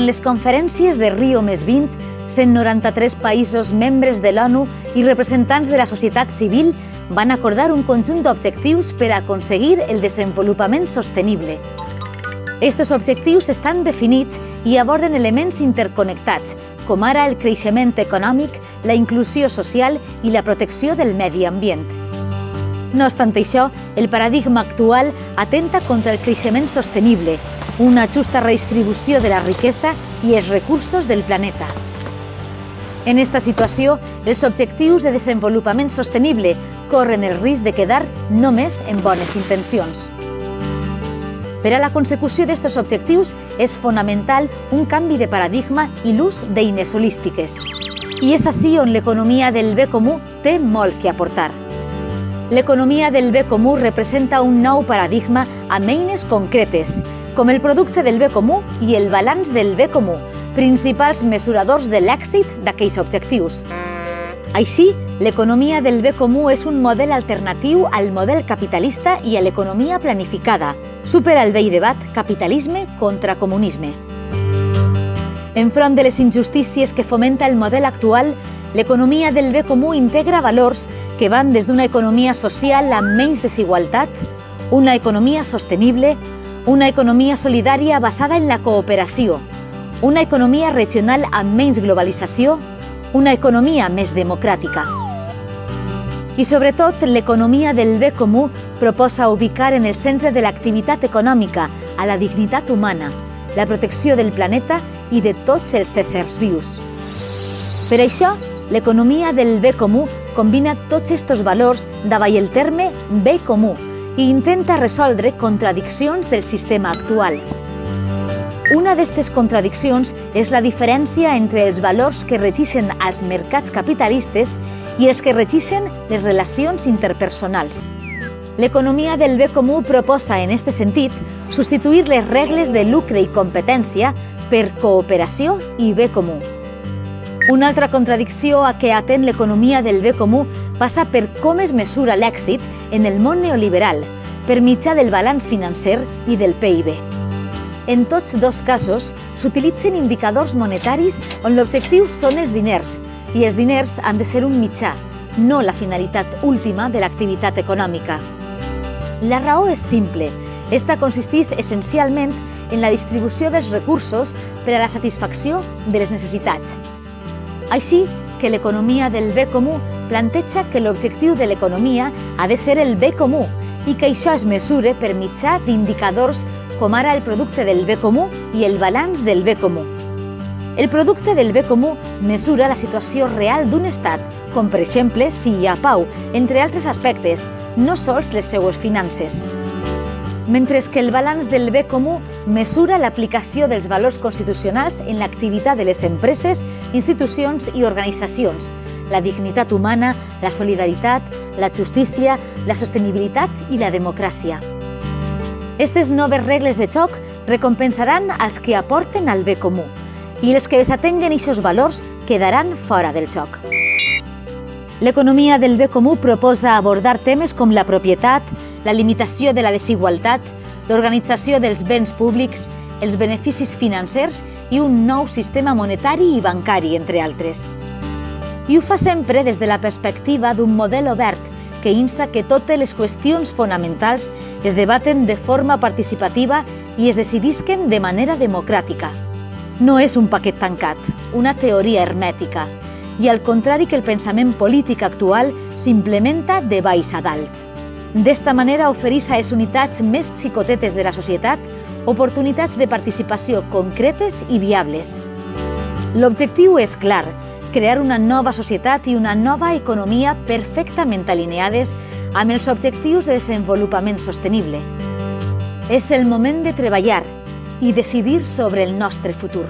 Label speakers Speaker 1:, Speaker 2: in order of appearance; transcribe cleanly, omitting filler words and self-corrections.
Speaker 1: les conferències de Rio+20, 193 països membres de l'ONU i representants de la societat civil van acordar un conjunt d'objectius per a aconseguir el desenvolupament sostenible. Estos objectius estan definits i aborden elements interconnectats, com ara el creixement econòmic, la inclusió social i la protecció del medi ambient. No obstant això, el paradigma actual atenta contra el creixement sostenible, una justa redistribució de la riquesa i els recursos del planeta. En esta situació, els objectius de desenvolupament sostenible corren el risc de quedar només en bones intencions. Per a la consecució d'aquests objectius és fonamental un canvi de paradigma i l'ús d'eines holístiques. I és així on l'economia del bé comú té molt que aportar. L'economia del bé comú representa un nou paradigma amb eines concretes, com el producte del bé comú i el balanç del bé comú, principals mesuradors de l'èxit d'aquells objectius. Així, l'economia del bé comú és un model alternatiu al model capitalista i a l'economia planificada. Supera el vell debat capitalisme contra comunisme. Enfront de les injustícies que fomenta el model actual, l'economia del bé comú integra valors que van des d'una economia social amb menys desigualtat, una economia sostenible, una economia solidària basada en la cooperació, una economia regional amb menys globalització, una economia més democràtica. I sobretot, l'economia del bé comú proposa ubicar en el centre de l'activitat econòmica a la dignitat humana, la protecció del planeta i de tots els éssers vius. Per això, l'economia del bé comú combina tots aquests valors davall el terme bé comú i intenta resoldre contradiccions del sistema actual. Una d'aquestes contradiccions és la diferència entre els valors que regeixen als mercats capitalistes i els que regeixen les relacions interpersonals. L'economia del bé comú proposa, en aquest sentit, substituir les regles de lucre i competència per cooperació i bé comú. Una altra contradicció a què atén l'economia del bé comú passa per com es mesura l'èxit en el món neoliberal, per mitjà del balanç financer i del PIB. En tots dos casos, s'utilitzen indicadors monetaris on l'objectiu són els diners, i els diners han de ser un mitjà, no la finalitat última de l'activitat econòmica. La raó és simple. Esta consisteix essencialment en la distribució dels recursos per a la satisfacció de les necessitats. Així que l'economia del bé comú planteja que l'objectiu de l'economia ha de ser el bé comú i que això es mesure per mitjà d'indicadors com ara el producte del bé comú i el balanç del bé comú. El producte del bé comú mesura la situació real d'un estat, com per exemple si hi ha pau, entre altres aspectes, no sols les seues finances. Mentre que el balanç del bé comú mesura l'aplicació dels valors constitucionals en l'activitat de les empreses, institucions i organitzacions, la dignitat humana, la solidaritat, la justícia, la sostenibilitat i la democràcia. Aquestes noves regles de joc recompensaran als que aporten al bé comú i els que desatenguen aquests valors quedaran fora del joc. L'economia del bé comú proposa abordar temes com la propietat, la limitació de la desigualtat, l'organització dels béns públics, els beneficis financers i un nou sistema monetari i bancari, entre altres. I ho fa sempre des de la perspectiva d'un model obert que insta que totes les qüestions fonamentals es debaten de forma participativa i es decidisquen de manera democràtica. No és un paquet tancat, una teoria hermètica, i al contrari que el pensament polític actual s'implementa de baix a dalt. D'esta manera ofereix a les unitats més xicotetes de la societat oportunitats de participació concretes i viables. L'objectiu és clar, crear una nova societat i una nova economia perfectament alineades amb els objectius de desenvolupament sostenible. És el moment de treballar i decidir sobre el nostre futur.